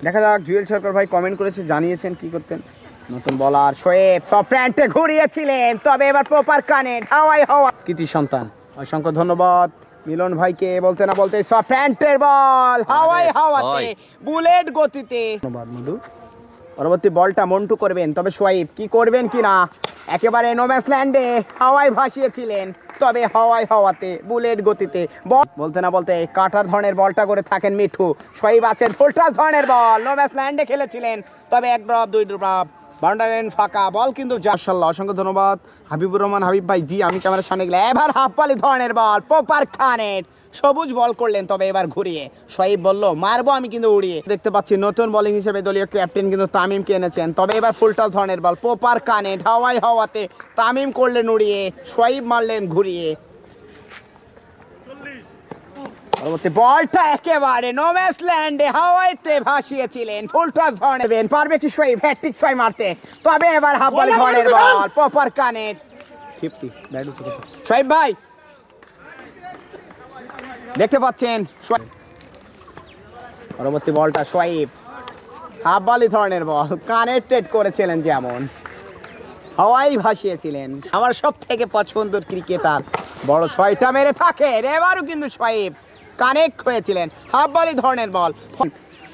দেখা যাক। জুয়েল সরকার ভাই কমেন্ট করেছে, জানিয়েছেন কি করতেন। নতুন বলার শোয়েব সফট ঘুরিয়েছিলেন, তবে এবার প্রপার কানেক্ট হাওয়াই হওয়া কৃতি সন্তান। অসংখ্য ধন্যবাদ মিলন ভাইকে। বলতে না বলতে সফটের বল হাওয়াই হাওয়াতে বুলেট গতিতে। ধন্যবাদ মধু। পরবর্তী বলটা মন্টু করবেন, তবে সোয়াইব কি করবেন কিনা। একেবারে নোম্যান্স ল্যান্ডে হাওয়ায় ভাসিয়েছিলেন, তবে হাওয়ায় হওয়াতে বুলেট গতিতে বল। বলতে না বলতে কাটার ধরনের বলটা করে থাকেন মিঠু। সোয়াইব আছেন ফুলটাস ধরনের বল, নোম্যান্স ল্যান্ডে খেলেছিলেন, তবে এক ড্রপ দুই ড্রপ বাউন্ডারি লাইন ফাঁকা বল কিন্তু মাশাআল্লাহ। অসংখ্য ধন্যবাদ হাবিবুর রহমান হাবিব ভাই। জি আমি ক্যামেরার সামনে গেলে এবার হাফ পালি ধরনের বল প্রপার কানেক্ট। সবুজ বল করলেন, তবে এবার ঘুরিয়ে সোয়াইব বলল মারবো আমি কিন্তু উড়িয়ে। দেখতে পাচ্ছি নতুন বোলিং হিসেবে দলীয় ক্যাপ্টেন কিন্তু তামিমকে এনেছেন, তবে এবার ফুলটাস ধরনের বল প্রপার কানেক্ট হাওয়াই হওয়াতে তামিম করলেন উড়িয়ে, সোয়াইব মারলেন ঘুরিয়ে। পরবর্তী বলটা একেবারে নোম্যান্স ল্যান্ডে হাওয়াইতে ভাসিয়েছিলেন, ফুলটাস ধরনের পারবে কি সোয়াইব হ্যাটট্রিক ছয় মারতে, তবে এবার হাফ বল ধরনের বল প্রপার কানেক্ট 50 ব্যাট উঠে গেছে। সোয়াইব ভাই দেখতে পাচ্ছেন, পরবর্তী বলটা সোয়াইব হাফ বলই ধরনের বল কানেক্টেড করেছিলেন, যেমন হাওয়াই ভাসিয়েছিলেন। আমার সব থেকে পছন্দের ক্রিকেটার বড় ছয়টা মেরে থাকে, এবারও কিন্তু সোয়াইব কানেক্ট হয়েছিলেন হাফ বলই ধরনের বল।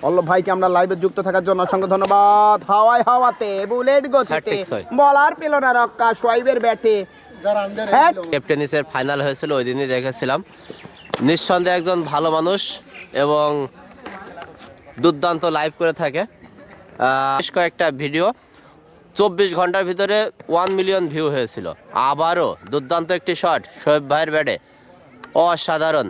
পল্লব ভাইকে আমরা লাইভে যুক্ত থাকার জন্য অসংখ্য ধন্যবাদ। হাওয়াই হাওয়াতে বুলেট গতিতে বলার পেল না রক্ষা সোয়াইবের ব্যাটে। ক্যাপ্টেনিসের ফাইনাল হয়েছিল, ওই দিনই দেখেছিলাম। নিঃসন্দেহে একজন ভালো মানুষ এবং দুর্দান্ত লাইভ করে থাকে। বেশ কয়েকটা ভিডিও 24 ঘন্টার ভিতরে 1 মিলিয়ন ভিউ হয়েছিল। আবারও দুর্দান্ত একটি শট শোয়েব ভাইয়ের ব্যাটে, অসাধারণ।